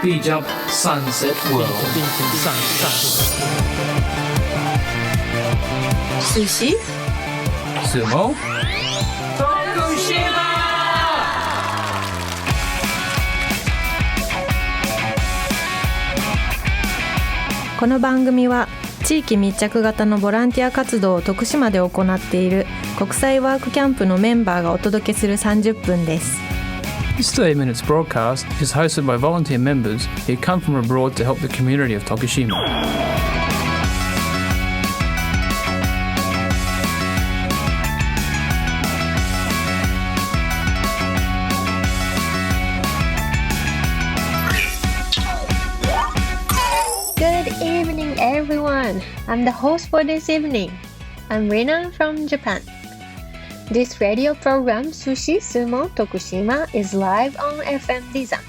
Beach up Sunset World. Sushi? Sumo? Tokushima! この番組は地域密着型のボランティア活動を徳島で行っている国際ワークキャンプのメンバーがお届けする30分です。This 30 minutes broadcast is hosted by volunteer members who come from abroad to help the community of Tokushima. Good evening, everyone. I'm the host for this evening. I'm Rina from Japan. This radio program, Sushi, Sumo, Tokushima, is live on FM Bizan.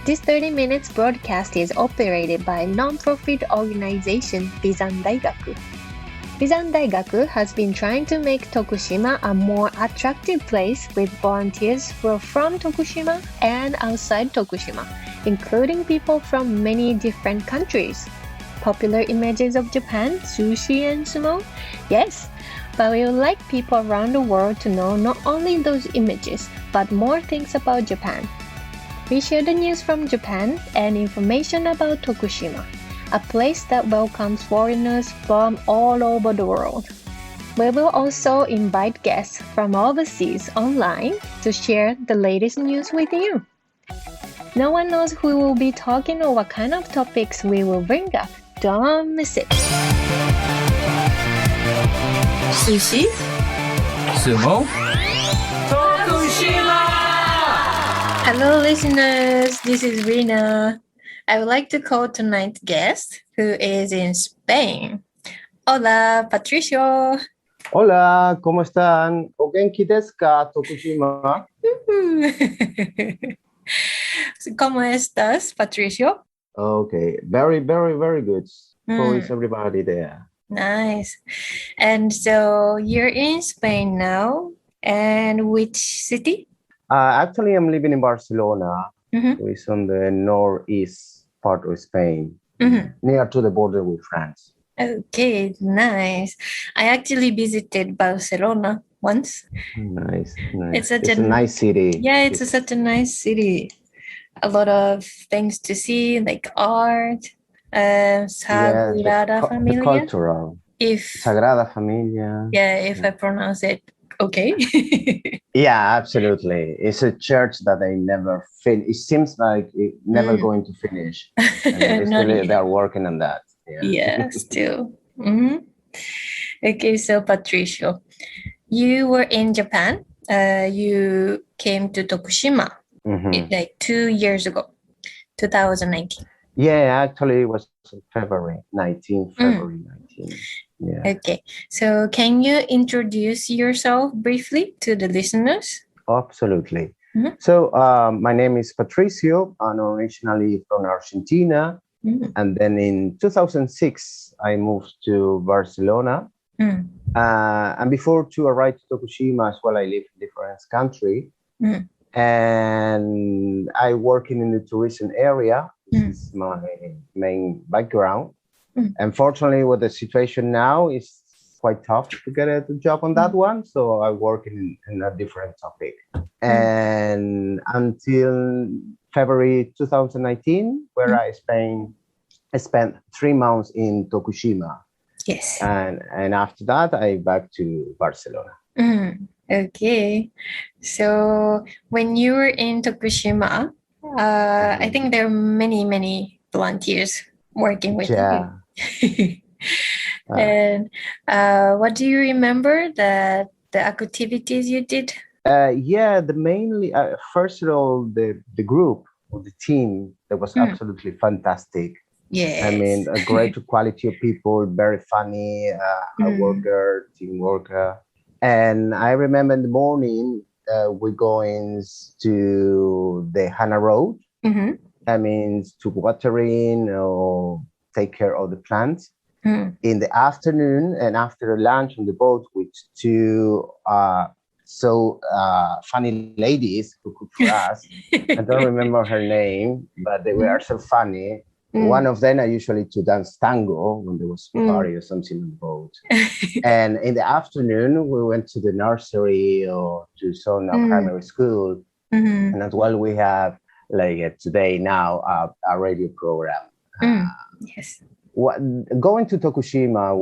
This 30 minutes broadcast is operated by non-profit organization Bizan Daigaku. Bizan Daigaku has been trying to make Tokushima a more attractive place with volunteers who are from Tokushima and outside Tokushima, including people from many different countries. Popular images of Japan, sushi and sumo? Yes, but we would like people around the world to know not only those images, but more things about Japan. We share the news from Japan and information about Tokushima, a place that welcomes foreigners from all over the world. We will also invite guests from overseas online to share the latest news with you. No one knows who will be talking or what kind of topics we will bring up. Don't miss it. Sushi? Sumo? Tokushima! Hello listeners, this is Rina. I would like to call tonight's guest who is in Spain. Hola, Patricio. Hola, ¿cómo están? ¿O genki desu ka, Tokushima? ¿Cómo estás, Patricio? Okay, very, very, very good. How is everybody there? Nice. And so you're in Spain now. And which city? Actually, I'm living in Barcelona, which is on the northeast part of Spain, near to the border with France. Okay, nice. I actually visited Barcelona once. Nice. It's a nice city. Yeah, it's such a nice city. A lot of things to see, like art, Sagrada Familia. The cultural. Sagrada Familia. Yeah, if I pronounce it okay. Yeah, absolutely. It's a church that they never finish. It seems like it's never going to finish. And they're working on that. Yeah, still. Okay, so Patricio, you were in Japan. You came to Tokushima like 2 years ago, 2019. Yeah, actually it was February 19. Yeah. Okay, so can you introduce yourself briefly to the listeners? Absolutely. So my name is Patricio. I'm originally from Argentina. And then in 2006, I moved to Barcelona. And before to arrive to Tokushima as well, I lived in different countries. And I work in the tourism area. This is my main background. Unfortunately, with the situation now, it's quite tough to get a job on that one. So I work in a different topic. And until February 2019, where I spent 3 months in Tokushima. Yes. And after that, I back to Barcelona. Okay. So when you were in Tokushima, I think there are many volunteers working with you. And what do you remember the activities you did? Mainly first of all the group or the team that was absolutely fantastic. Yeah, I mean a great quality of people, very funny, hard worker, team worker. And I remember in the morning we going to the Hana Road. That means to watering or take care of the plants. In the afternoon and after lunch on the boat, which to so funny ladies who cook for us. I don't remember her name, but they were so funny. One of them I usually to dance tango when there was a party or something on the boat. And in the afternoon, we went to the nursery or to some primary school. And as well, we have like today now a radio program. Yes. Going to Tokushima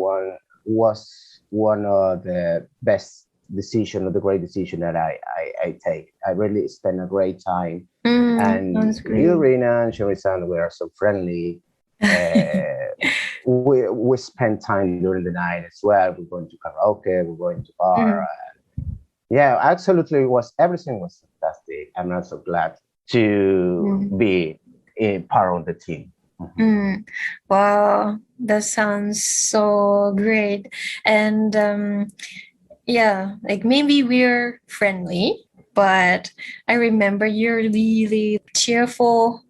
was one of the best decision or the great decision that I take. I really spent a great time. And Irina and Shiri-san were so friendly. We spent time during the night as well. We're going to karaoke, we're going to bar. Yeah, absolutely. Everything was fantastic. I'm not so glad to be a part of the team. Wow, that sounds so great. And yeah, like maybe we're friendly, but I remember you're really cheerful.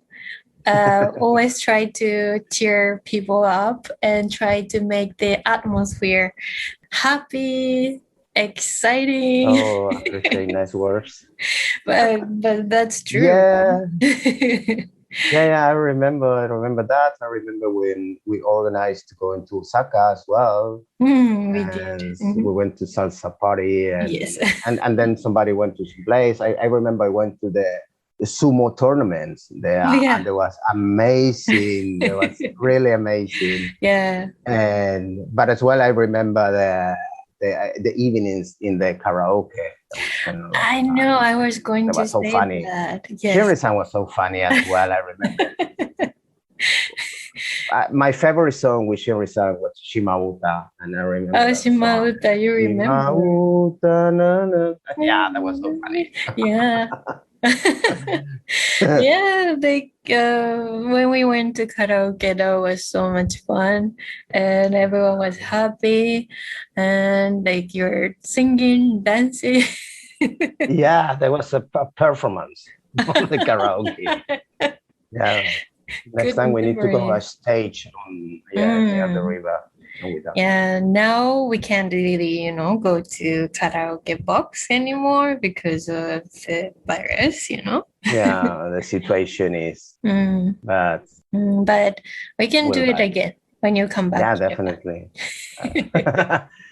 Always try to cheer people up and try to make the atmosphere happy, exciting. Oh, I appreciate nice words. but that's true. Yeah, I remember that. I remember when we organized to go into Osaka as well. We did. We went to salsa party, and Yes. and then somebody went to some place. I remember I went to the sumo tournaments there, and it was amazing. It was really amazing. Yeah. But as well, I remember the evenings in the karaoke. I know. I was going to so say funny. that. Yes. Shiri-san was so funny as well. I remember. My favorite song with Shiri-san was Shimauta, and I remember. Oh, Shimauta, you remember? Shimauta, na, na. Yeah, that was so funny. Yeah. Yeah, like when we went to karaoke, that was so much fun, and everyone was happy, and like you're singing, dancing. Yeah, there was a performance on the karaoke. Yeah, next time we need to go a stage on near the river. Yeah, now we can't really, go to karaoke box anymore because of the virus, Yeah, the situation is bad. But we can do it again when you come back. Yeah, definitely.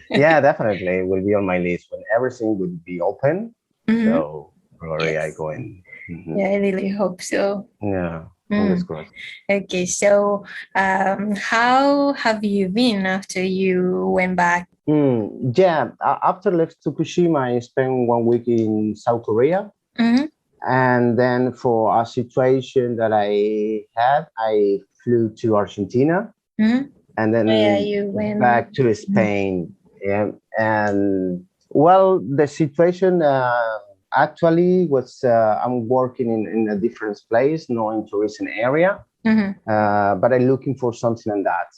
Yeah, definitely. It will be on my list when everything will be open. So probably I go in. Yeah, I really hope so. Yeah. Okay, so how have you been after you went back? Yeah, after left Tokushima, I spent 1 week in South Korea. And then for a situation that I had, I flew to Argentina. And then you went back to Spain. Yeah. And well, the situation actually was I'm working in a different place, not in tourism area, but I'm looking for something on that.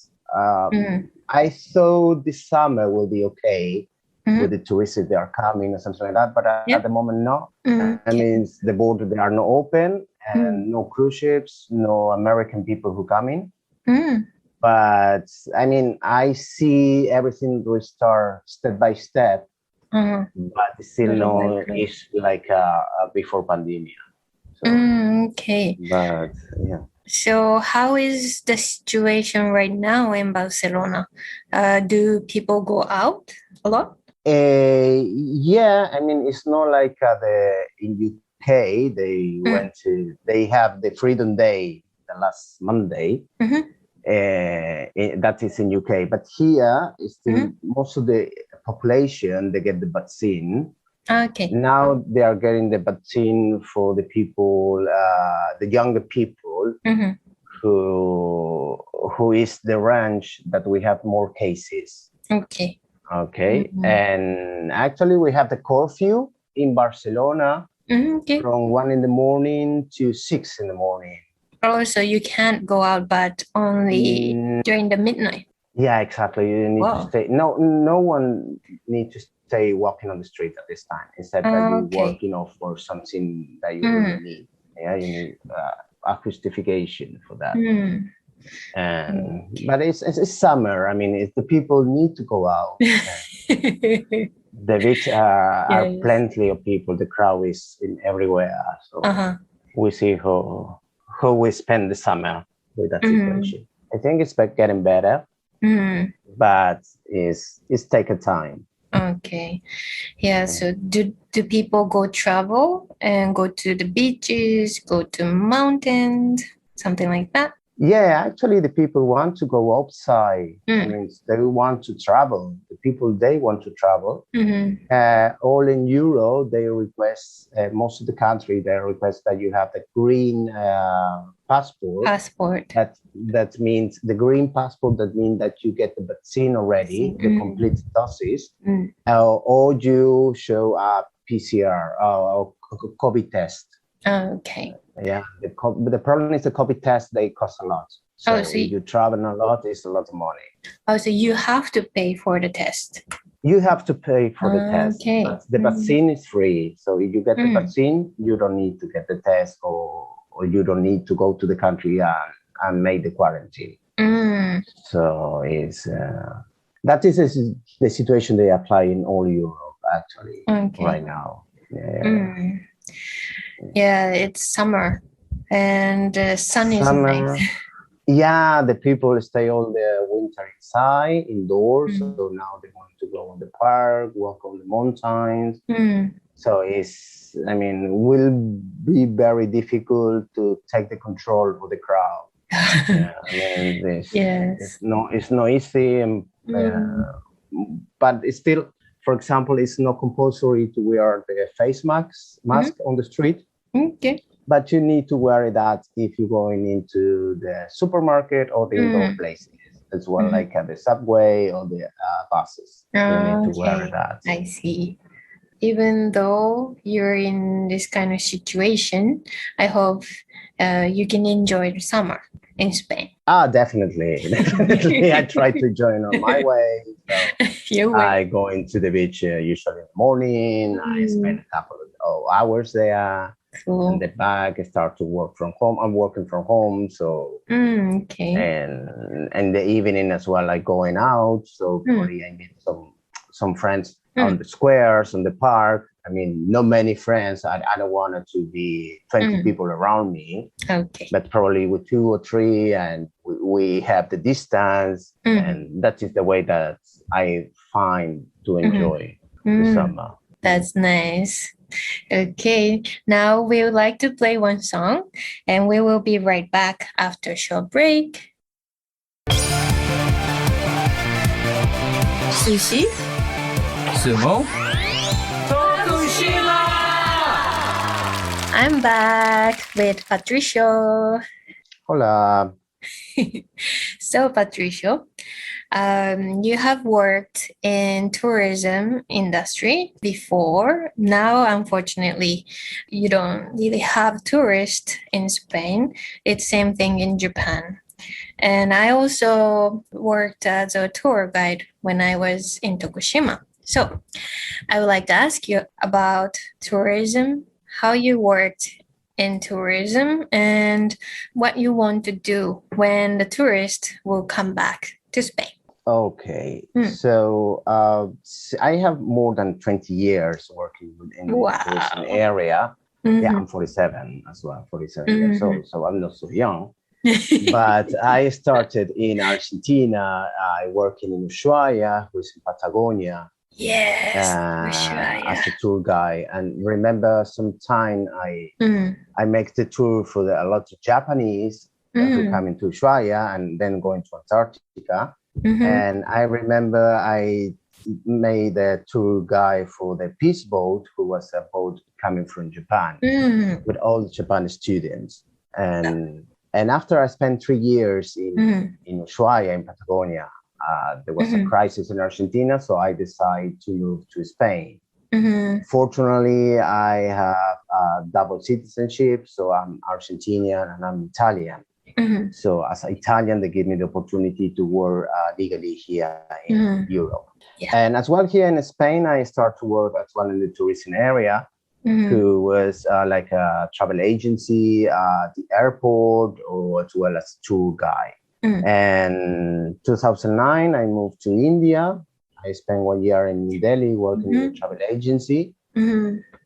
I thought this summer will be okay with the tourists that are coming or something like that, but at the moment, no. That means the border, they are not open, and no cruise ships, no American people who come in. But I mean, I see everything restart step by step. But still no, it's like before pandemic. So, okay. But yeah. So how is the situation right now in Barcelona? Do people go out a lot? Yeah, I mean, it's not like in UK, they have the Freedom Day the last Monday. That is in UK, but here is still most of the population, they get the vaccine. Okay. Now they are getting the vaccine for the people, the younger people, who is the range that we have more cases. Okay. And actually we have the curfew in Barcelona from 1 in the morning to 6 in the morning. Oh, so you can't go out, but only during the midnight. Yeah, exactly. You need to stay. No one needs to stay walking on the street at this time. Instead, that you working off for something that you really need. Yeah, you need a justification for that. But it's summer. I mean, the people need to go out. The beach are Yes. plenty of people. The crowd is in everywhere. So we see how we spend the summer with that situation. I think it's getting better, but it's taking time. Okay. Yeah. So do people go travel and go to the beaches, go to mountains, something like that? Yeah, actually, the people want to go outside. I mean, they want to travel. The people, they want to travel. All in Europe, they request, most of the country, they request that you have the green passport. That means the green passport, that means that you get the vaccine already, the complete doses, or you show a PCR or COVID test. Okay. Yeah, the problem is the COVID test, they cost a lot. So if you travel a lot, it's a lot of money. Oh, so you have to pay for the test. You have to pay for the test. Okay. But the vaccine is free. So if you get the vaccine, you don't need to get the test, or you don't need to go to the country and make the quarantine. So it's that is the situation they apply in all Europe actually right now. Yeah, it's summer and the sun is nice. Yeah, the people stay all the winter inside, indoors. So now they want to go on the park, walk on the mountains. So will be very difficult to take the control of the crowd. It's not easy, but it's still, for example, it's not compulsory to wear the face mask on the street. Okay. But you need to wear that if you're going into the supermarket or the indoor places as well, like the subway or the buses. You need to wear that. I see. Even though you're in this kind of situation, I hope you can enjoy the summer in Spain. Definitely. I try to join on my way. So I go into the beach usually in the morning. I spend a couple of hours there. Cool. And the back, I start to work from home. I'm working from home, so okay. And the evening as well, like going out. So probably I meet some friends on the squares, on the park. I mean, not many friends. I don't want it to be 20 people around me. Okay. But probably with 2 or 3, and we have the distance, and that is the way that I find to enjoy the summer. That's nice. Okay, now we would like to play one song, and we will be right back after a short break. Sushi, Sumo, Tokushima! I'm back with Patricio. Hola. So, Patricio, you have worked in tourism industry before. Now, unfortunately, you don't really have tourists in Spain. It's same thing in Japan. And I also worked as a tour guide when I was in Tokushima. So I would like to ask you about tourism, how you worked in tourism, and what you want to do when the tourists will come back to Spain. Okay, so I have more than 20 years working in the tourism area. Yeah, I'm 47 as well, 47 years old, so I'm not so young. But I started in Argentina. I worked in Ushuaia, who is in Patagonia. Yes, as a tour guide. And remember, sometime I make the tour for a lot of Japanese who come into Ushuaia and then going to Antarctica. And I remember I made a tour guide for the Peace Boat, who was a boat coming from Japan with all the Japanese students. And after I spent 3 years in Ushuaia, in Patagonia, there was a crisis in Argentina, so I decided to move to Spain. Fortunately, I have double citizenship, so I'm Argentinian and I'm Italian. So as an Italian, they give me the opportunity to work legally here in Europe. And as well here in Spain, I start to work as well in the tourism area, who was like a travel agency, the airport, or as well as tour guide. And 2009, I moved to India. I spent 1 year in New Delhi working in a travel agency.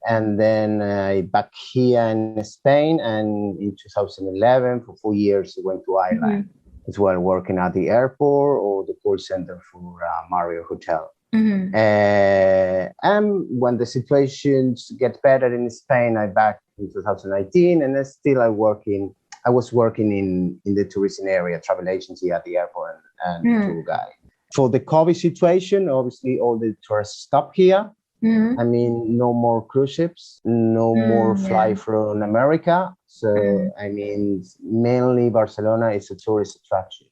And then back here in Spain, and in 2011, for 4 years, I went to Ireland as well, working at the airport or the call center for Marriott Hotel. And when the situations get better in Spain, I back in 2019, and I was working in the tourism area, travel agency at the airport and tour guide. For the COVID situation, obviously all the tourists stop here. I mean, no more cruise ships, no more fly from America. So, I mean, mainly Barcelona is a tourist attraction.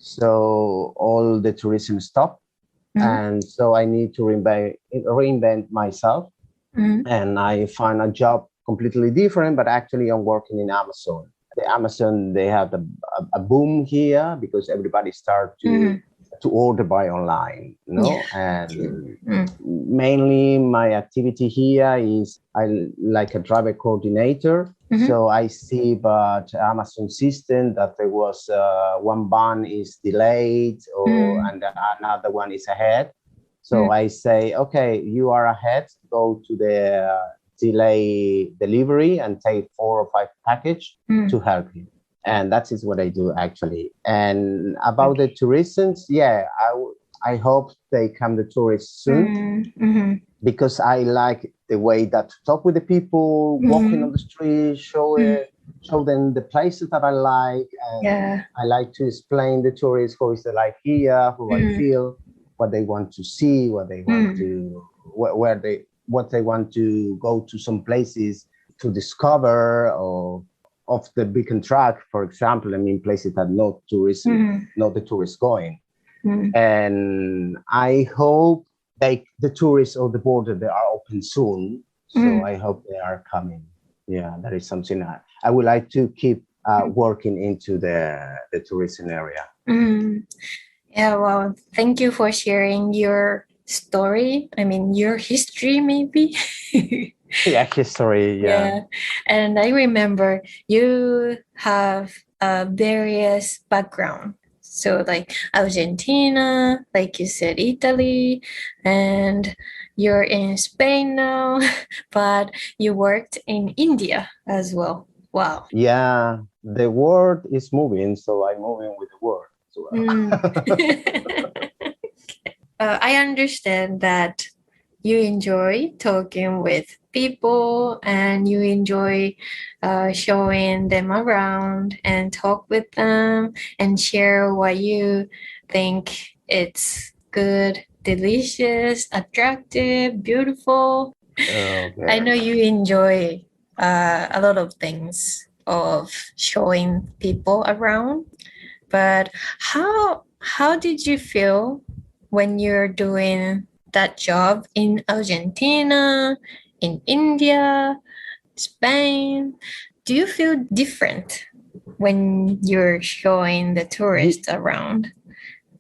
So all the tourism stopped. And so I need to reinvent myself. And I find a job completely different, but actually I'm working in Amazon. The Amazon, they have a boom here because everybody starts to order by online, and mainly my activity here is I like a driver coordinator. So I see but Amazon system that there was one van is delayed and another one is ahead. So I say, okay, you are ahead, go to the delay delivery and take 4 or 5 package to help you. And that is what I do actually. And about the tourists, I hope they come the tourists soon because I like the way that to talk with the people, walking on the street, show them the places that I like. And I like to explain the tourists how is the life here, how I feel, what they want to see, what they want to, what they want to go to some places to discover or off the beaten track, for example, I mean, places that no tourism, not the tourists going. And I hope the tourists or the border, they are open soon. So I hope they are coming. Yeah, that is something I would like to keep working into the tourism area. Yeah, well, thank you for sharing your story. I mean, your history, maybe. History. Yeah. And I remember you have various background. So like Argentina, like you said, Italy, and you're in Spain now, but you worked in India as well. Wow. Yeah, the world is moving, so I'm moving with the world as well. I understand that you enjoy talking with people and you enjoy showing them around and talk with them and share what you think it's good, delicious, attractive, beautiful. Okay. I know you enjoy a lot of things of showing people around, but how did you feel when you're doing that job in Argentina, in India, Spain? Do you feel different when you're showing the tourists around?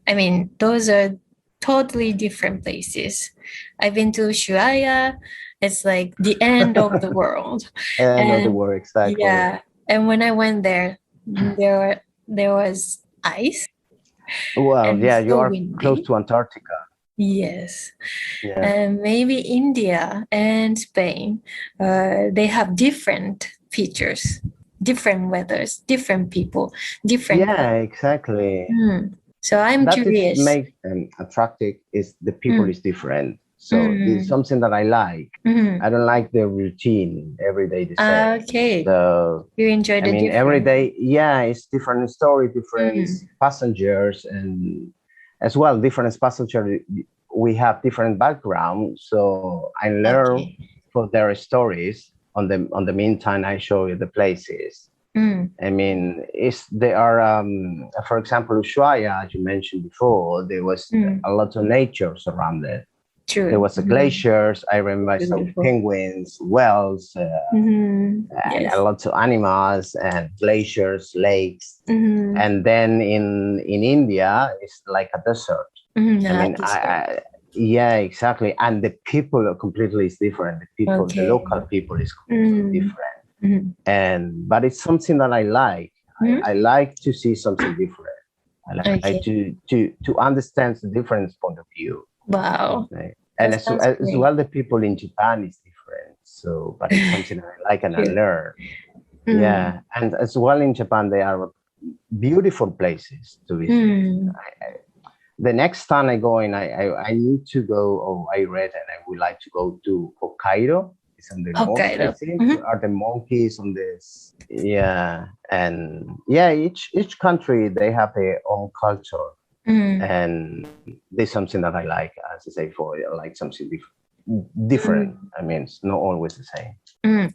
I mean, those are totally different places. I've been to Ushuaia. It's like the end of the world. End of the world, exactly. Yeah. And when I went there was ice. Well, yeah, you are close to Antarctica. Yes. Yeah. And maybe India and Spain, they have different features, different weathers, different people, different. Yeah, exactly. So I'm curious. That makes them attractive is the people is different. So it's something that I like. I don't like the routine every day the same. Okay. So you enjoy the different. Every day, it's different story, different passengers, and as well different passengers. We have different backgrounds, so I learn from their stories. On the meantime, I show you the places. I mean, there are, for example, Ushuaia, as you mentioned before, there was a lot of nature surrounded. True. There was glaciers. I remember I saw penguins, whales, and a lot of animals and glaciers, lakes. And then in India, it's like a desert. I mean, yeah, exactly. And the people are completely different. The people, the local people is completely different. But it's something that I like. I like to see something different. I like to understand the different point of view. Wow. And That sounds as great. well, the people in Japan is different. So, but it's something I like and I Sure. learn. Mm. Yeah, and as well in Japan, they are beautiful places to visit. Mm. The next time I go in, I need to go, or I read, and I would like to go to Hokkaido. It's on the north, I Hokkaido. think. Mhm. Are the monkeys on this? Yeah, and yeah, each country they have their own culture, Mm. and there's something that I like. As I say before, I like something different. I mean, it's not always the same. Mm.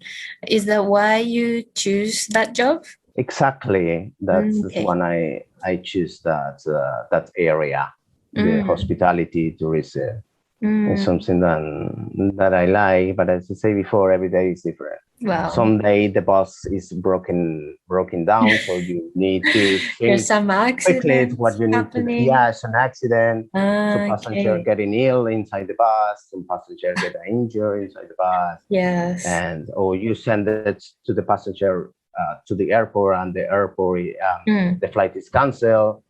Is that why you choose that job? Exactly. That's Okay. when I choose that area, the Mm. hospitality tourism. It's Mm. something that I like, but as I say before, every day is different. Wow. Someday the bus is broken down, so you need to There's think some quickly accidents what you need to do. happening. Yeah, it's an accident. Some passenger Okay. getting ill inside the bus. Some passenger get injured inside the bus. Yes. And or you send it to the passenger to the airport, and the airport the flight is canceled,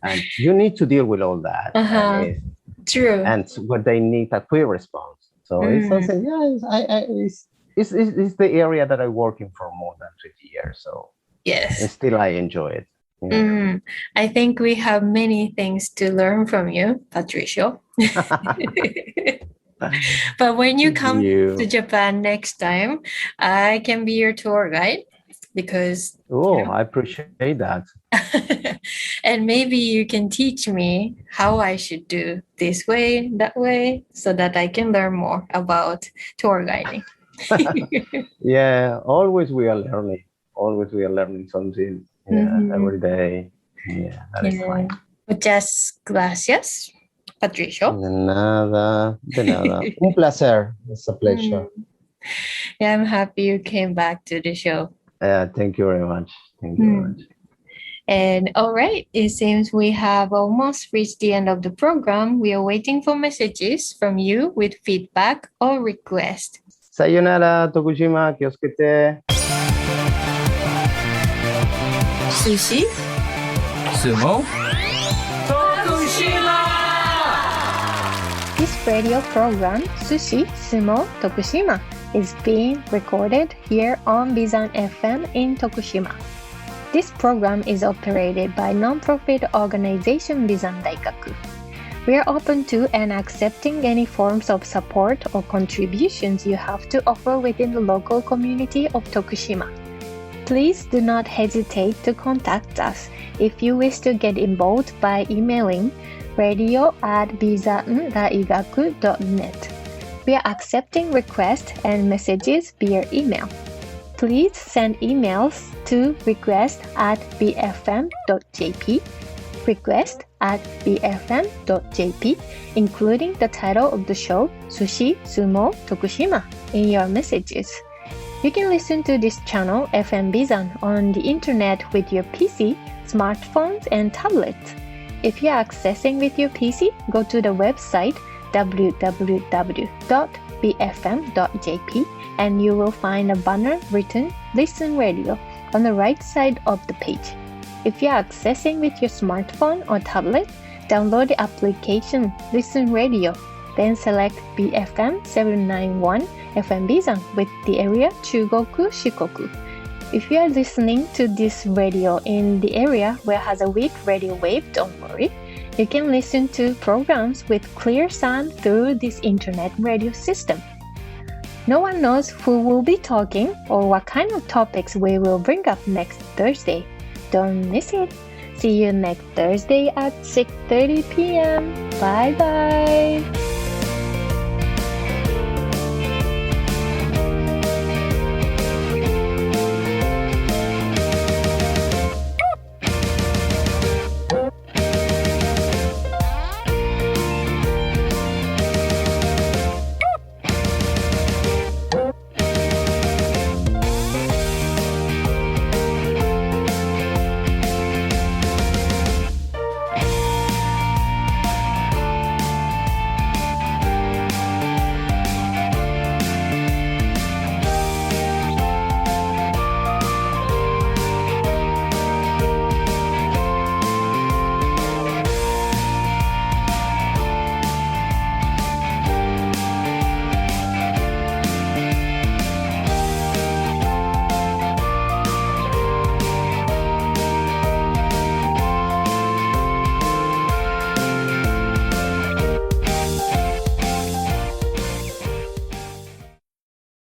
and you need to deal with all that. Uh-huh. True. And what they need a quick response. So it's something. Yeah, it's the area that I work in for more than 20 years. So Yes. and still I enjoy it. Yeah. I think we have many things to learn from you, Patricio. But when you come to Japan next time, I can be your tour guide because I appreciate that. and maybe you can teach me how I should do this way, that way, so that I can learn more about tour guiding. Yeah, always we are learning. Always we are learning something every day. Yeah, that is fine. Muchas gracias, Patricio. De nada. Un placer. It's a pleasure. Yeah, I'm happy you came back to the show. Thank you very much. Thank you very much. And all right, it seems we have almost reached the end of the program. We are waiting for messages from you with feedback or request. Sayonara, Tokushima, kyoskete. Sushi. Sumo. Tokushima! This radio program, Sushi, Sumo, Tokushima, is being recorded here on Bizan FM in Tokushima. This program is operated by non-profit organization Bizan Daikaku. We are open to and accepting any forms of support or contributions you have to offer within the local community of Tokushima. Please do not hesitate to contact us if you wish to get involved by emailing radio@bizan-daigaku.net. We are accepting requests and messages via email. Please send emails to request@bfm.jp, request@bfm.jp, including the title of the show, Sushi, Sumo, Tokushima, in your messages. You can listen to this channel, FM Bizan, on the internet with your PC, smartphones, and tablets. If you are accessing with your PC, go to the website www.bfm.jp and you will find a banner written Listen Radio on the right side of the page. If you are accessing with your smartphone or tablet, download the application Listen Radio, then select BFM 791 FM Bizan with the area Chugoku Shikoku. If you are listening to this radio in the area where has a weak radio wave, don't worry. You can listen to programs with clear sound through this internet radio system. No one knows who will be talking or what kind of topics we will bring up next Thursday. Don't miss it. See you next Thursday at 6:30 p.m. Bye bye.